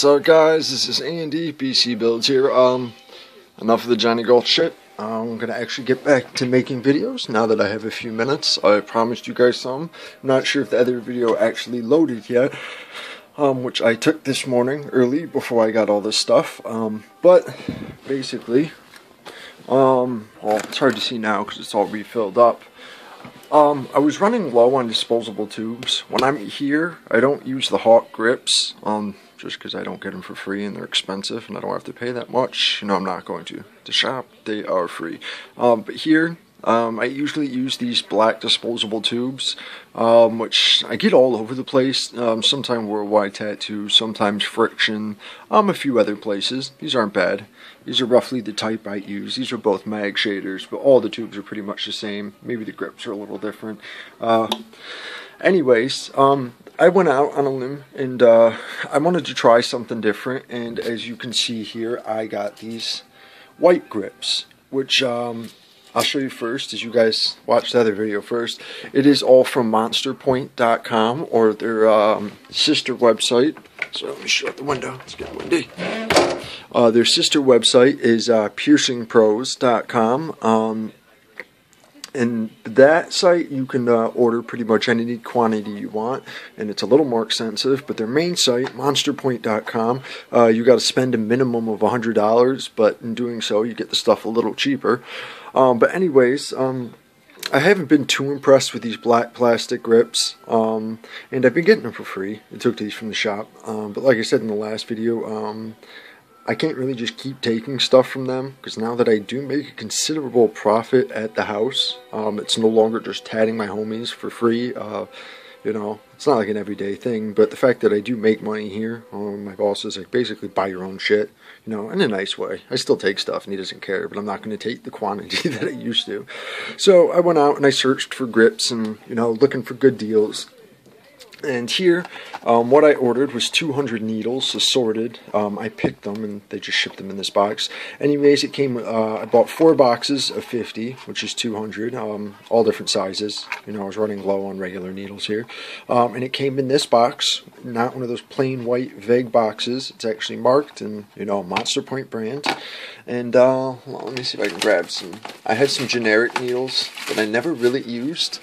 So guys, this is Andy, BC Builds here. Enough of the Johnny Golf shit. I'm gonna actually get back to making videos now that I have a few minutes. I promised you guys some. I'm not sure if the other video actually loaded yet, which I took this morning early before I got all this stuff. But basically, well, it's hard to see now because it's all refilled up. I was running low on disposable tubes. When I'm here, I don't use the Hawk grips, just because I don't get them for free and they're expensive and I don't have to pay that much. You know, I'm not going to the shop. They are free. But here, I usually use these black disposable tubes, which I get all over the place. Sometimes Worldwide Tattoo, sometimes Friction, a few other places. These aren't bad. These are roughly the type I use. These are both mag shaders, but all the tubes are pretty much the same. Maybe the grips are a little different. Anyways, I went out on a limb and I wanted to try something different, and as you can see here, I got these white grips, which I'll show you first as you guys watch the other video first. It is all from monsterpoint.com, or their sister website. So let me shut the window, it's getting windy. Their sister website is piercingpros.com. And that site you can order pretty much any quantity you want, and it's a little more expensive. But their main site, monsterpoint.com, you got to spend a minimum of $100, but in doing so you get the stuff a little cheaper. But anyways, I haven't been too impressed with these black plastic grips, and I've been getting them for free. I took these from the shop, but like I said in the last video, I can't really just keep taking stuff from them, because now that I do make a considerable profit at the house, it's no longer just tatting my homies for free. You know, it's not like an everyday thing, but the fact that I do make money here, my boss is like, basically buy your own shit, you know, in a nice way. I still take stuff and he doesn't care, but I'm not going to take the quantity that I used to. So I went out and I searched for grips and, you know, looking for good deals. And here, what I ordered was 200 needles assorted. I picked them and they just shipped them in this box. Anyways, it came, I bought 4 boxes of 50, which is 200, all different sizes. You know, I was running low on regular needles here. And it came in this box, not one of those plain white vague boxes. It's actually marked and, you know, Monster Point brand. And, well, let me see if I can grab some. I had some generic needles that I never really used.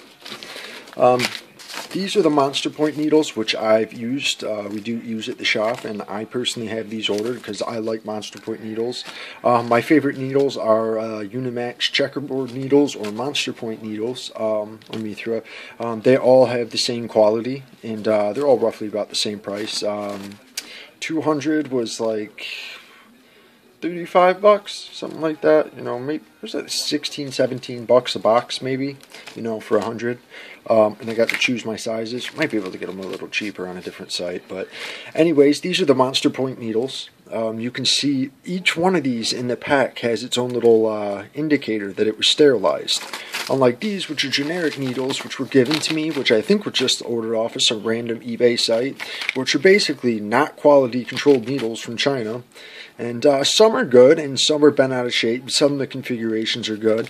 These are the Monster Point needles, which I've used. We do use at the shop, and I personally have these ordered because I like Monster Point needles. My favorite needles are Unimax checkerboard needles or Monster Point needles. Let me throw. They all have the same quality, and they're all roughly about the same price. 200 was like $35, something like that. You know, maybe was that 16, 17 bucks a box, maybe. You know, for 100. And I got to choose my sizes. Might be able to get them a little cheaper on a different site, but anyways, these are the Monster Point needles. You can see each one of these in the pack has its own little indicator that it was sterilized. Unlike these, which are generic needles, which were given to me, which I think were just ordered off of some random eBay site, which are basically not quality controlled needles from China. And some are good, and some are bent out of shape. Some of the configurations are good.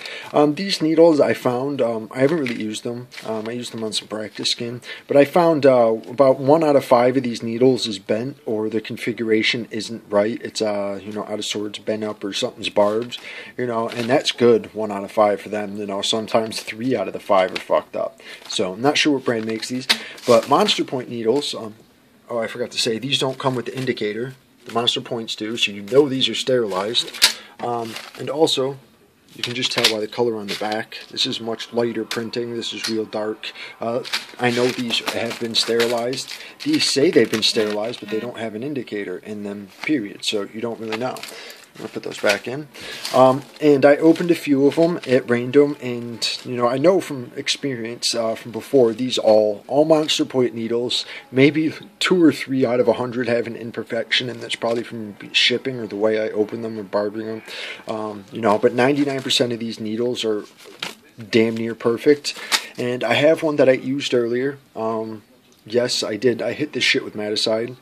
These needles I found, I haven't really used them. I used them on some practice skin. But I found about 1 out of 5 of these needles is bent, or the configuration isn't right. It's, you know, out of sorts, bent up, or something's barbed. You know, and that's good, 1 out of 5 for them. You know, sometimes 3 out of the 5 are fucked up. So I'm not sure what brand makes these. But Monster Point needles, oh, I forgot to say, these don't come with the indicator. The Monster Points do, so you know these are sterilized. And also, you can just tell by the color on the back. This is much lighter printing. This is real dark. I know these have been sterilized. These say they've been sterilized, but they don't have an indicator in them, period. So you don't really know. I'm going to put those back in. And I opened a few of them at random, and, you know, I know from experience from before, these all Monster Point needles, maybe 2 or 3 out of 100 have an imperfection, and that's probably from shipping or the way I open them or barbing them. You know, but 99% of these needles are damn near perfect. And I have one that I used earlier. Yes, I did. I hit this shit with Maticide.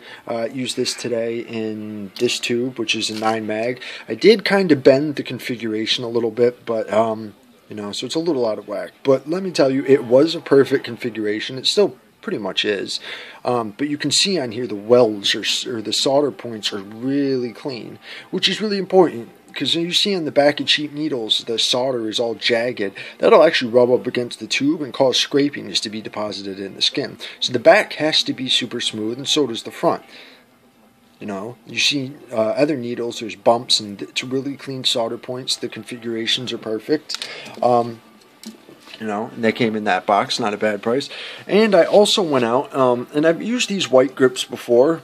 Used this today in this tube, which is a 9 mag. I did kind of bend the configuration a little bit, but, you know, so it's a little out of whack. But let me tell you, it was a perfect configuration. It's still pretty much is. But you can see on here the welds or the solder points are really clean, which is really important. Because you see on the back of cheap needles, the solder is all jagged. That'll actually rub up against the tube and cause scrapings to be deposited in the skin. So the back has to be super smooth, and so does the front. You know, you see other needles, there's bumps, and it's really clean solder points. The configurations are perfect. You know, and they came in that box, not a bad price. And I also went out, and I've used these white grips before.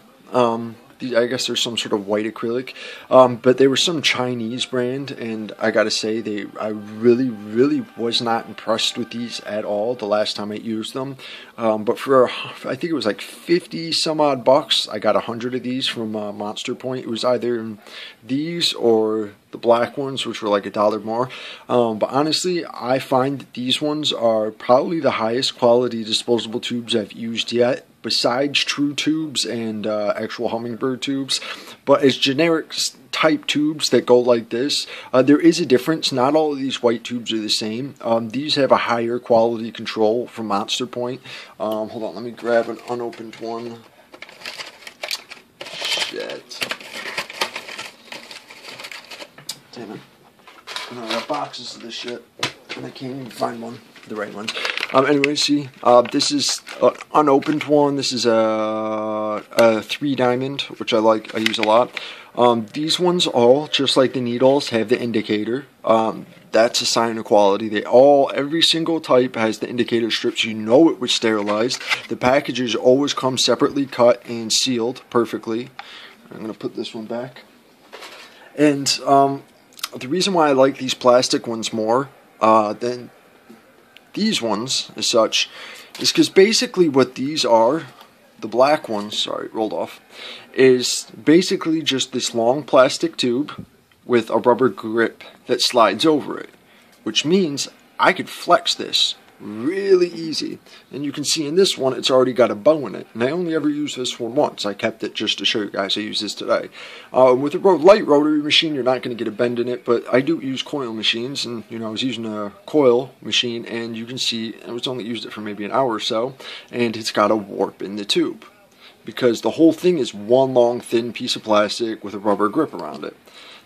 I guess there's some sort of white acrylic, but they were some Chinese brand, and I gotta say, I really was not impressed with these at all the last time I used them. But for, I think it was like 50 some odd bucks, I got 100 of these from Monster Point. It was either these or the black ones, which were like $1 more. But honestly, I find that these ones are probably the highest quality disposable tubes I've used yet, besides True tubes and actual Hummingbird tubes. But as generic type tubes that go like this, there is a difference. Not all of these white tubes are the same. These have a higher quality control from Monster Point. Hold on, let me grab an unopened one. Shit. Damn it. I got boxes of this shit, and I can't even find one, the right ones. Anyway, see, this is an unopened one. This is a 3 diamond, which I like. I use a lot. These ones all, just like the needles, have the indicator. That's a sign of quality. Every single type has the indicator strips. You know it was sterilized. The packages always come separately cut and sealed perfectly. I'm going to put this one back. And the reason why I like these plastic ones more than these ones as such is because basically what these are, the black ones, sorry, rolled off, is basically just this long plastic tube with a rubber grip that slides over it, which means I could flex this really easy. And you can see in this one, it's already got a bow in it. And I only ever used this one once. I kept it just to show you guys I use this today. With a light rotary machine, you're not going to get a bend in it, but I do use coil machines. And, you know, I was using a coil machine, and you can see I was only used it for maybe an hour or so, and it's got a warp in the tube. Because the whole thing is one long, thin piece of plastic with a rubber grip around it.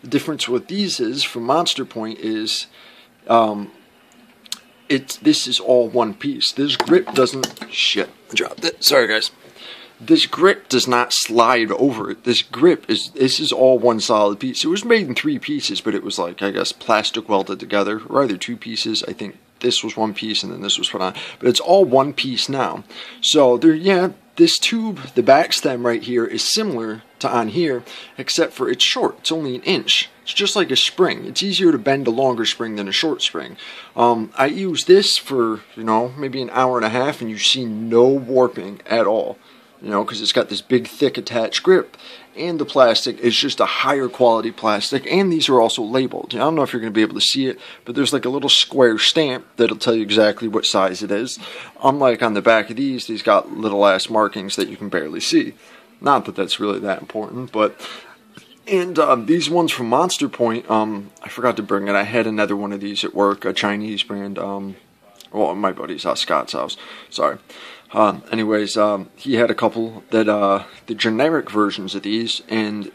The difference with these is, from Monster Point, is this is all one piece. This grip doesn't, shit, I dropped it. Sorry guys. This grip does not slide over it. This is all one solid piece. It was made in 3 pieces, but it was like, I guess, plastic welded together, or either 2 pieces. I think this was 1 piece and then this was put on. But it's all one piece now. So there, yeah, this tube, the back stem right here, is similar to on here, except for it's short. It's only 1 inch. It's just like a spring. It's easier to bend a longer spring than a short spring. I use this for, you know, maybe an hour and a half, and you see no warping at all. You know, because it's got this big, thick attached grip. And the plastic is just a higher quality plastic. And these are also labeled. I don't know if you're going to be able to see it, but there's like a little square stamp that'll tell you exactly what size it is. Unlike on the back of these got little ass markings that you can barely see. Not that that's really that important, but... And these ones from Monster Point, I forgot to bring it. I had another one of these at work, a Chinese brand. Well, my buddy's house, Scott's house. Sorry. Anyways, he had a couple that, the generic versions of these, and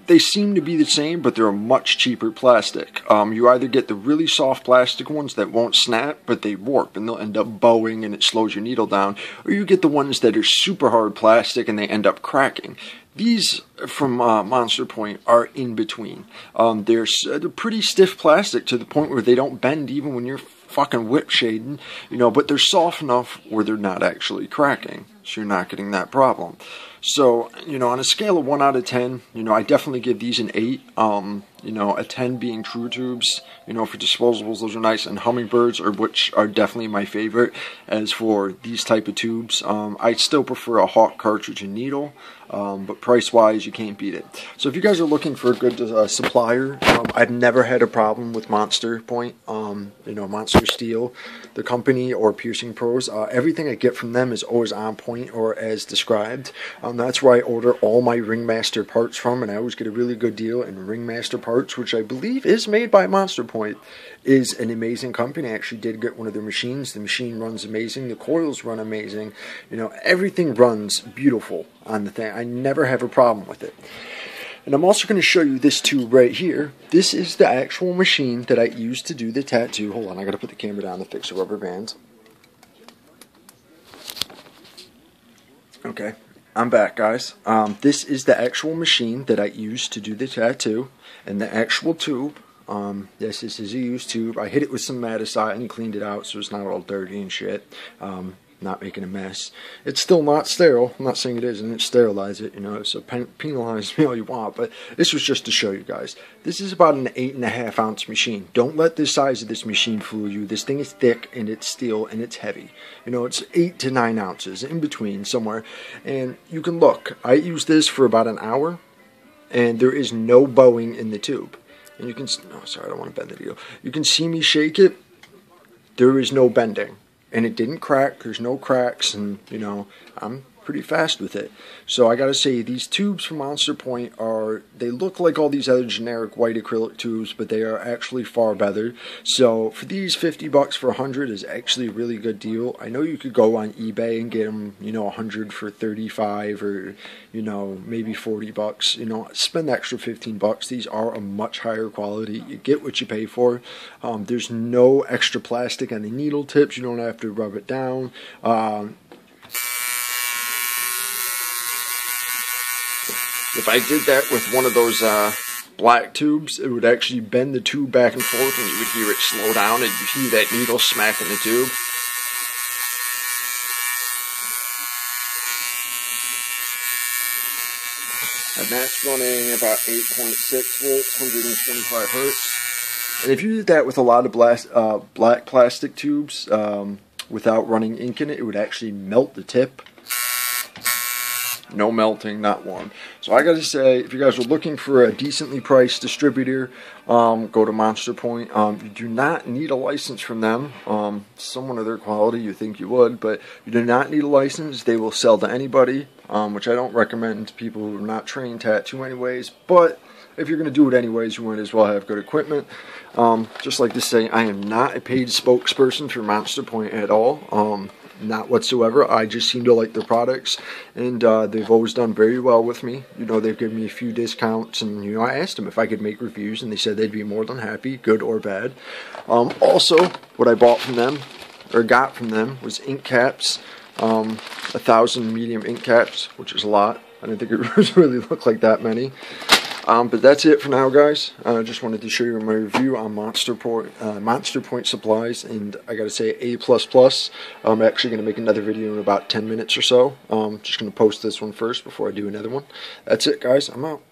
they seem to be the same, but they're a much cheaper plastic. You either get the really soft plastic ones that won't snap, but they warp, and they'll end up bowing, and it slows your needle down, or you get the ones that are super hard plastic, and they end up cracking. These from Monster Point are in between. They're pretty stiff plastic to the point where they don't bend even when you're fucking whip shading, you know, but they're soft enough where they're not actually cracking, so you're not getting that problem. So, you know, on a scale of 1 out of 10, you know, I definitely give these an 8. You know, a 10 being True tubes. You know, for disposables, those are nice, and Hummingbirds, which are definitely my favorite. As for these type of tubes, I still prefer a Hawk cartridge and needle, but price-wise, you can't beat it. So if you guys are looking for a good supplier, I've never had a problem with Monster Point. You know, Monster Steel, the company, or Piercing Pros. Everything I get from them is always on point. Point or as described. That's where I order all my Ringmaster parts from, and I always get a really good deal. And Ringmaster Parts, which I believe is made by Monster Point, is an amazing company. I actually did get one of their machines. The machine runs amazing. The coils run amazing. You know, everything runs beautiful on the thing. I never have a problem with it. And I'm also going to show you this tube right here. This is the actual machine that I used to do the tattoo. Hold on, I got to put the camera down to fix the rubber bands. Okay, I'm back, guys. This is the actual machine that I used to do the tattoo, and the actual tube. Yes, this is a used tube. I hit it with some Madisite and cleaned it out so it's not all dirty and shit. Not making a mess. It's still not sterile. I'm not saying it isn't. It's sterilize it, you know, so penalize me all you want, but this was just to show you guys. This is about an 8.5 ounce machine. Don't let the size of this machine fool you. This thing is thick and it's steel and it's heavy. You know, it's 8 to 9 ounces in between somewhere, and you can look. I used this for about an hour, and there is no bowing in the tube. And you can, oh sorry, I don't want to bend the deal. You can see me shake it. There is no bending. And it didn't crack. There's no cracks, and you know, I'm pretty fast with it. So I gotta say, these tubes from Monster Point they look like all these other generic white acrylic tubes, but they are actually far better. So for these, $50 for 100 is actually a really good deal. I know you could go on eBay and get them, you know, 100 for 35, or you know, maybe $40. You know, spend the extra 15 bucks. These are a much higher quality. You get what you pay for. There's no extra plastic on the needle tips. You don't have to rub it down. If I did that with one of those black tubes, it would actually bend the tube back and forth, and you would hear it slow down, and you'd hear that needle smacking the tube. And that's running about 8.6 volts, 125 hertz. And if you did that with a lot of black plastic tubes without running ink in it, it would actually melt the tip. No melting, not one. So I gotta say, if you guys are looking for a decently priced distributor, go to Monster Point. You do not need a license from them. Someone of their quality, you think you would, but you do not need a license. They will sell to anybody, which I don't recommend to people who are not trained tattoo anyways. But if you're going to do it anyways, you might as well have good equipment. Just like to say, I am not a paid spokesperson for Monster Point at all. Not whatsoever. I just seem to like their products, and they've always done very well with me. You know, they've given me a few discounts, and you know, I asked them if I could make reviews, and they said they'd be more than happy, good or bad. Also, what I bought from them, or got from them, was ink caps. 1,000 medium ink caps, which is a lot. I didn't think it would really look like that many. But that's it for now, guys. I just wanted to show you my review on Monster Point supplies, and I gotta say, A++. I'm actually gonna make another video in about 10 minutes or so. Just gonna post this one first before I do another one. That's it, guys. I'm out.